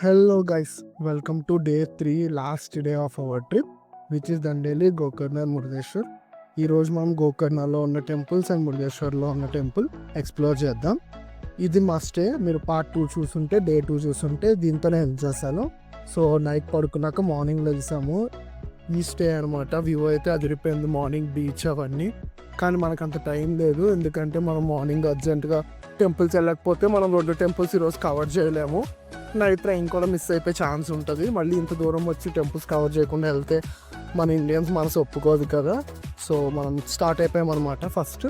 Hello guys, welcome to day 3, last day of our trip, which is Dandeli, Gokarna and Murdeshwar. ఈ రోజు మనం గోకర్ణలో ఉన్న temples and మురుడేశ్వర్లో ఉన్న temple explore చేద్దాం. ఇది మా స్టే. మీరు పార్ట్ 2 చూసుంటే, డే 2 చూసుంటే దీంతోనే హెల్ప్ చేస్తాను. సో నైట్ పడుకున్నాక మార్నింగ్ లేసాము. ఈ స్టే అనమాట. వ్యూ అయితే అదిరిపోయింది, మార్నింగ్ బీచ్ అవన్నీ. కానీ మనకు అంత టైం లేదు, ఎందుకంటే మనం మార్నింగ్ అర్జెంటుగా టెంపుల్స్ వెళ్ళకపోతే మనం 2 టెంపుల్స్ ఈరోజు కవర్ చేయలేము. నైట్ ట్రైన్ కూడా మిస్ అయిపోయే ఛాన్స్ ఉంటుంది. మళ్ళీ ఇంత దూరం వచ్చి టెంపుల్స్ కవర్ చేయకుండా వెళ్తే మన ఇండియన్స్ మనసు ఒప్పుకోదు కదా. సో మనం స్టార్ట్ అయిపోయామన్నమాట. ఫస్ట్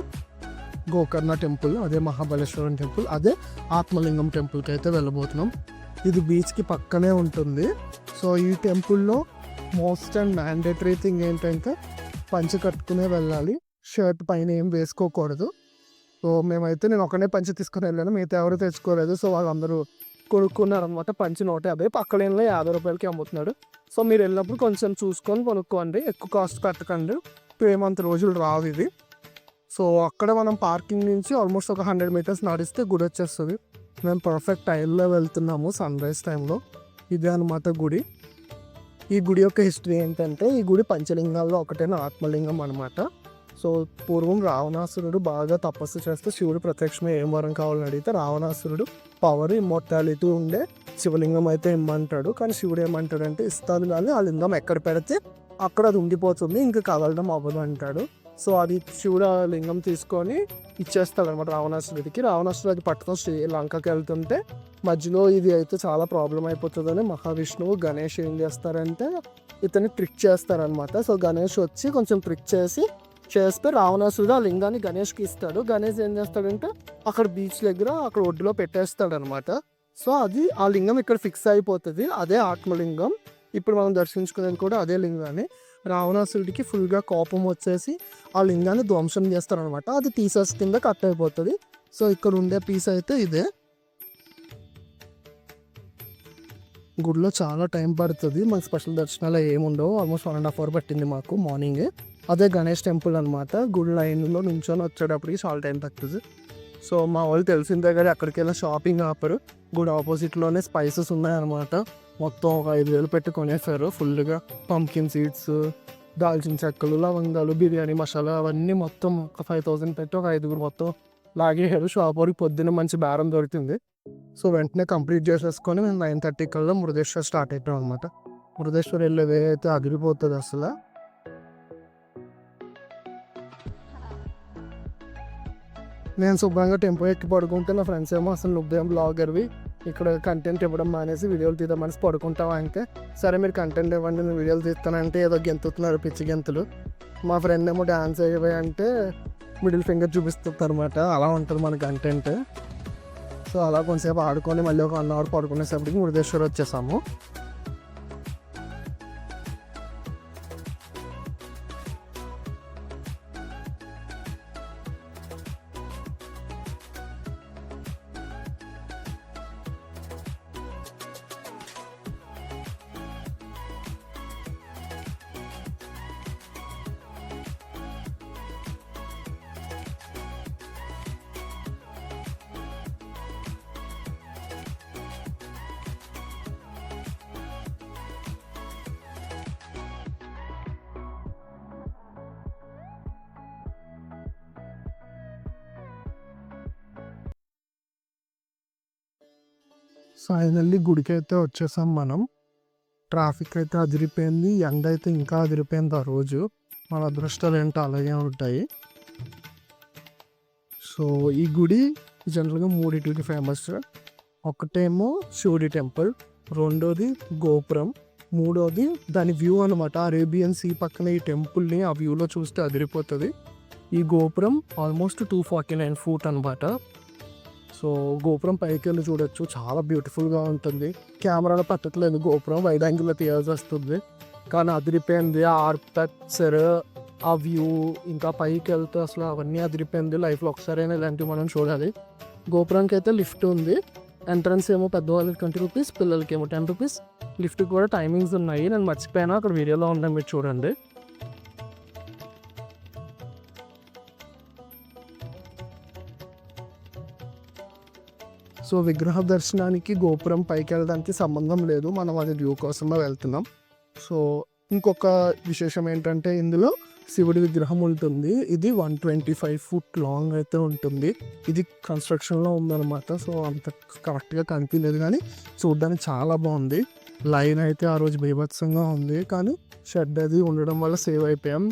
గోకర్ణ టెంపుల్, అదే మహాబలేశ్వరం టెంపుల్, అదే ఆత్మలింగం టెంపుల్కి అయితే వెళ్ళబోతున్నాం. ఇది బీచ్కి పక్కనే ఉంటుంది. సో ఈ టెంపుల్లో మోస్ట్ అండ్ మ్యాండేటరీ థింగ్ ఏంటంటే పంచె కట్టుకునే వెళ్ళాలి, షర్ట్ పైన ఏం వేసుకోకూడదు. సో నేను ఒకనే పంచె తీసుకుని వెళ్ళాను, మిగతా ఎవరు తెచ్చుకోలేదు. సో వాళ్ళందరూ కొనుక్కున్నారనమాట. పంచి 150, పక్కలేనిలో 50 రూపాయలకి అమ్ముతున్నాడు. సో మీరు వెళ్ళినప్పుడు కొంచెం చూసుకొని కొనుక్కోండి, ఎక్కువ కాస్ట్ పెట్టకండి. పేమంత రోజులు రావు ఇది. సో అక్కడ మనం పార్కింగ్ నుంచి ఆల్మోస్ట్ ఒక 100 మీటర్స్ నడిస్తే గుడి వచ్చేస్తుంది. మేము పర్ఫెక్ట్ టైంలో వెళ్తున్నాము, సన్ రైజ్ టైంలో. ఇదే అనమాట గుడి. ఈ గుడి యొక్క హిస్టరీ ఏంటంటే, ఈ గుడి పంచలింగాల్లో ఒకటైన ఆత్మలింగం అనమాట. సో పూర్వం రావణాసురుడు బాగా తపస్సు చేస్తే శివుడు ప్రత్యక్షమే ఏం వరం కావాలని అడిగితే రావణాసురుడు పవర్, ఇమ్మోర్టాలిటీ ఉండే శివలింగం అయితే ఇమ్మంటాడు. కానీ శివుడు ఏమంటాడంటే, ఇస్తాను కానీ ఆ లింగం ఎక్కడ పెడితే అక్కడ అది ఉండిపోతుంది, ఇంకా కదలడం అవ్వదు అంటాడు. సో అది శివుడు ఆ లింగం తీసుకొని ఇచ్చేస్తాడు అనమాట రావణాసురుడికి. రావణాసురుడు అది పట్టుకొని శ్రీలంకకి వెళ్తుంటే మధ్యలో ఇది అయితే చాలా ప్రాబ్లం అయిపోతుందని మహావిష్ణువు గణేష్ ఏం చేస్తారంటే ఇతన్ని ట్రిక్ చేస్తారనమాట. సో గణేష్ వచ్చి కొంచెం ట్రిక్ చేస్తే రావణాసురుడు ఆ లింగాన్ని గణేష్కి ఇస్తాడు. గణేష్ ఏం చేస్తాడంటే అక్కడ బీచ్ దగ్గర అక్కడ ఒడ్డులో పెట్టేస్తాడు అనమాట. సో అది ఆ లింగం ఇక్కడ ఫిక్స్ అయిపోతుంది, అదే ఆత్మలింగం. ఇప్పుడు మనం దర్శించుకునేది కూడా అదే లింగాన్ని. రావణాసురుడికి ఫుల్గా కోపం వచ్చేసి ఆ లింగాన్ని ధ్వంసం చేస్తారనమాట. అది పీసెస్ కింద కట్ అయిపోతుంది. సో ఇక్కడ ఉండే పీస్ అయితే ఇదే. గుడిలో చాలా టైం పడుతుంది, మాకు స్పెషల్ దర్శనాలు ఏముండవు. ఆల్మోస్ట్ 1.5 hours పట్టింది మాకు మార్నింగ్. అదే గణేష్ టెంపుల్ అనమాట. గుడి లైన్లో నుంచొని వచ్చేటప్పటికి చాలా టైం పడుతుంది. సో మా వాళ్ళు తెలిసిందే కదా, అక్కడికి వెళ్ళి షాపింగ్ ఆపరు. గుడి ఆపోజిట్లోనే స్పైసెస్ ఉన్నాయన్నమాట. మొత్తం ఒక 5,000 పెట్టి కొనేసారు ఫుల్గా. పంకిన్ సీడ్స్, దాల్చిన చెక్కలు, లవంగాలు, బిర్యానీ మసాలా అవన్నీ మొత్తం ఒక 5,000 పెట్టి ఒక 5 మొత్తం లాగేసారు. షాప్ వరకు పొద్దున్న మంచి బేరం దొరికింది. సో వెంటనే కంప్లీట్ చేసేసుకొని మేము 9:30 కల్లా మురుడేశ్వర్ స్టార్ట్ అయిపోయాం అనమాట. మురుడేశ్వర్ వెళ్ళేది అయితే అదిరిపోతుంది అసలు. నేను శుభ్రంగా టెంపో ఎక్కి పడుకుంటే నా ఫ్రెండ్స్ ఏమో అసలు నువ్వేం బ్లాగర్వి, ఇక్కడ కంటెంట్ ఇవ్వడం మానేసి వీడియోలు తీద్దామని పడుకుంటావా అంటే, సరే మీరు కంటెంట్ ఇవ్వండి, నేను వీడియోలు తీస్తానంటే ఏదో గెంతుతున్నారు పిచ్చి గెంతులు. మా ఫ్రెండ్ ఏమో డ్యాన్స్ అయ్యే అంటే మిడిల్ ఫింగర్ చూపిస్తుంది అనమాట. అలా ఉంటుంది మన కంటెంట్. సో అలా కొంతసేపు ఆడుకొని మళ్ళీ ఒక 1 hour పడుకునేసేపటికి మురుడేశ్వర్ వచ్చేసాము. ఫైనల్లీ గుడికి అయితే వచ్చేసాం మనం. ట్రాఫిక్ అయితే అదిరిపోయింది, ఎండ అయితే ఇంకా అదిరిపోయింది ఆ రోజు. మన అదృష్టాలు ఏంటో అలాగే ఉంటాయి. సో ఈ గుడి జనరల్గా 3 ఫేమస్. ఒకటేమో శివుడి టెంపుల్, రెండోది గోపురం, మూడోది దాని వ్యూ అనమాట. అరేబియన్ సీ పక్కన ఈ టెంపుల్ని ఆ వ్యూలో చూస్తే అదిరిపోతుంది. ఈ గోపురం ఆల్మోస్ట్ 249 feet అనమాట. సో గోపురం పైకి వెళ్ళి చూడొచ్చు, చాలా బ్యూటిఫుల్గా ఉంటుంది. కెమెరాలో పట్టట్లేదు, గోపురం వైడ్ యాంగిల్లో తీయాల్సి వస్తుంది. కానీ అదిరిపోయింది. ఆ ఆర్కిటెక్చర్, ఆ వ్యూ, ఇంకా పైకి వెళ్తే అసలు అవన్నీ అదిరిపోయింది. లైఫ్లో ఒకసారైనా ఇలాంటివి మనం చూడాలి. గోపురానికి అయితే లిఫ్ట్ ఉంది. ఎంట్రన్స్ ఏమో పెద్దవాళ్ళకి 20 rupees, పిల్లలకి ఏమో 10 rupees. లిఫ్ట్కి కూడా టైమింగ్స్ ఉన్నాయి, నేను మర్చిపోయాను, అక్కడ వీడియోలో ఉన్నాయి, మీరు చూడండి. సో విగ్రహ దర్శనానికి గోపురం పైకి వెళ్ళడానికి సంబంధం లేదు, మనం అది వ్యూ కోసమే వెళ్తున్నాం. సో ఇంకొక విశేషం ఏంటంటే ఇందులో శివుడి విగ్రహం ఉంటుంది. ఇది 125 feet లాంగ్ అయితే ఉంటుంది. ఇది కన్స్ట్రక్షన్లో ఉందన్నమాట. సో అంత కరెక్ట్గా కనిపించలేదు కానీ చూడడానికి చాలా బాగుంది. లైన్ అయితే ఆ రోజు బీభత్సంగా ఉంది, కానీ షెడ్ అది ఉండడం వల్ల సేవ్ అయిపోయాం.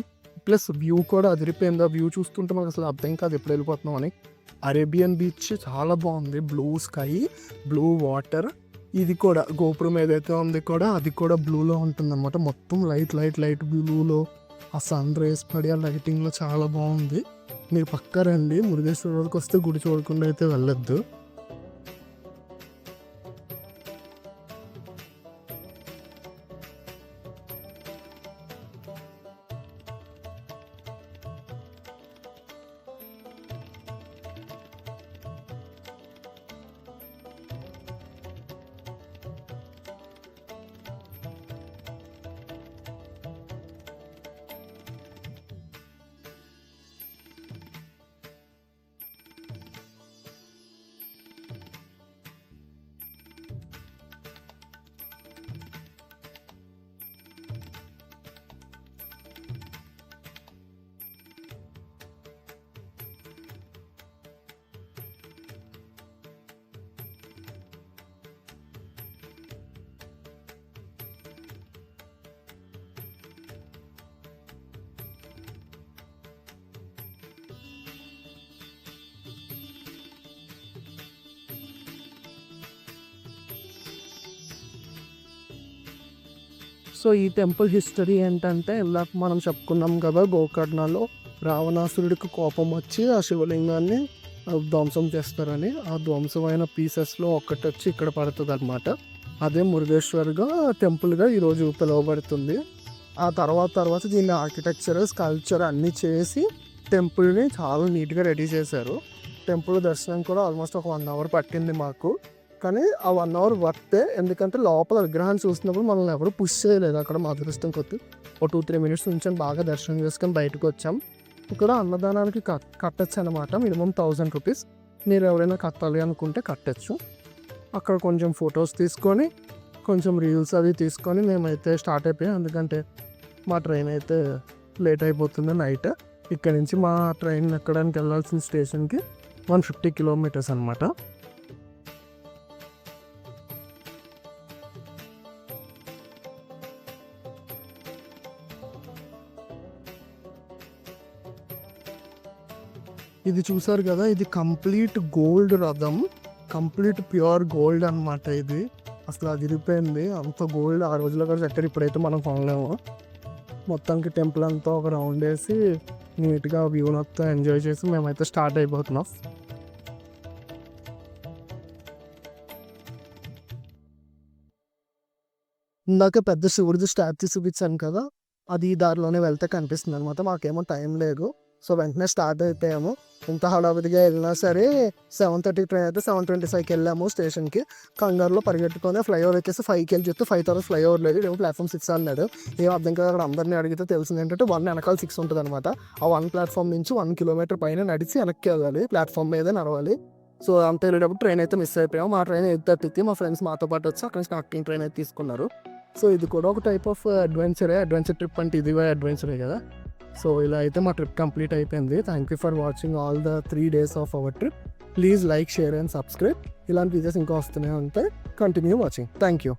ప్లస్ వ్యూ కూడా అదిరిపోయింది. ఆ వ్యూ చూస్తుంటే మనకు అసలు అర్థం కాదు ఎప్పుడు వెళ్ళిపోతున్నాం అని. అరేబియన్ బీచ్ చాలా బాగుంది, బ్లూ స్కై, బ్లూ వాటర్. ఇది కూడా గోపురం ఏదైతే ఉంది కూడా అది కూడా బ్లూలో ఉంటుంది అనమాట. మొత్తం లైట్ బ్లూలో ఆ సన్ రేస్ పడి ఆ లైటింగ్లో చాలా బాగుంది. మీరు పక్కా రండి, మురుగేశ్వర వరకు వస్తే గుడి చూడకుండా అయితే వెళ్ళొద్దు. సో ఈ టెంపుల్ హిస్టరీ ఏంటంటే ఇందాక మనం చెప్పుకున్నాం కదా, గోకర్ణలో రావణాసురుడికి కోపం వచ్చి ఆ శివలింగాన్ని ధ్వంసం చేస్తారని. ఆ ధ్వంసమైన పీసెస్లో ఒక్కటి వచ్చి ఇక్కడ పడుతుంది అనమాట. అదే మురుగేశ్వర్గా టెంపుల్గా ఈరోజు పిలువబడుతుంది. ఆ తర్వాత దీన్ని ఆర్కిటెక్చర్, స్కల్ప్చర్ అన్నీ చేసి టెంపుల్ని చాలా నీట్గా రెడీ చేశారు. టెంపుల్ దర్శనం కూడా ఆల్మోస్ట్ ఒక 1 hour పట్టింది మాకు. కానీ ఆ 1 hour వర్తే, ఎందుకంటే లోపల విగ్రహాన్ని చూసినప్పుడు మనల్ని ఎవరు పుష్ చేయలేదు. అక్కడ మా అదృష్టం కొద్ది ఒక 2-3 minutes నుంచి బాగా దర్శనం చేసుకొని బయటకు వచ్చాం. ఇక్కడ అన్నదానానికి కట్టచ్చు అనమాట. Minimum 1000 rupees. మీరు ఎవరైనా కట్టాలి అనుకుంటే కట్టచ్చు. అక్కడ కొంచెం ఫొటోస్ తీసుకొని కొంచెం రీల్స్ అవి తీసుకొని మేమైతే స్టార్ట్ అయిపోయాం. ఎందుకంటే మా ట్రైన్ అయితే లేట్ అయిపోతుంది నైట్. ఇక్కడ నుంచి మా ట్రైన్ ఎక్కడానికి వెళ్ళాల్సిన స్టేషన్కి 150 kilometers అనమాట. ఇది చూసారు కదా, ఇది కంప్లీట్ గోల్డ్ రథం, కంప్లీట్ ప్యూర్ గోల్డ్ అనమాట. ఇది అసలు అది ఇరిపోయింది. అంత గోల్డ్ ఆ రోజుల్లో కూడా చక్కెర ఇప్పుడైతే మనం కొనలేము. మొత్తానికి టెంపుల్ అంతా ఒక రౌండ్ వేసి నీట్గా వ్యూ మొత్తం ఎంజాయ్ చేసి మేమైతే స్టార్ట్ అయిపోతున్నాం. ఇందాక పెద్ద శివుడిది స్టాచ్యూ చూపించాను కదా, అది ఈ దారిలోనే వెళ్తే కనిపిస్తుంది అనమాట. మాకేమో టైం లేదు, సో వెంటనే స్టార్ట్ అయిపోయాము. ఇంత హడావిడిగా వెళ్ళినా సరే 7:30 ట్రైన్ అయితే 7:25కి వెళ్ళాము స్టేషన్కి. కంగారులో పరిగెట్టుకొని ఫ్లైఓవర్ ఎక్కేసి 5కి వెళ్ళి చెప్తే 5 తర్వాత ఫ్లైఓవర్ లేదు, ఏమో ప్లాట్ఫామ్ 6 అన్నాడు. ఏం అర్థం కాదు. అక్కడ అందరినీ అడిగితే తెలిసింది ఏంటంటే 1 వెనకాల 6 ఉంటుంది అనమాట. ఆ 1 ప్లాట్ఫామ్ నుంచి 1 kilometer పైన నడిచి వెనక్కి వెళ్ళాలి, ప్లాట్ఫామ్ మీదే నడవాలి. సో అంత వెళ్ళేటప్పుడు ట్రైన్ అయితే మిస్ అయిపోయాము. మా ట్రైన్ 8:30కి మా ఫ్రెండ్స్ మాతో పాటు వచ్చి అక్కడి నుంచి కనెక్టింగ్ ట్రైన్ అయితే తీసుకున్నారు. సో ఇది కూడా ఒక టైప్ ఆఫ్ అడ్వెంచర్ ట్రిప్ అంటే ఇది అడ్వెంచరే కదా. సో ఇలా అయితే మా ట్రిప్ కంప్లీట్ అయిపోయింది. Thank you for watching all the 3 days of our trip. Please like, share and subscribe. ఇలాంటి వీడియోస్ ఇంకా వస్తూనే ఉంటాయి. Continue watching. Thank you.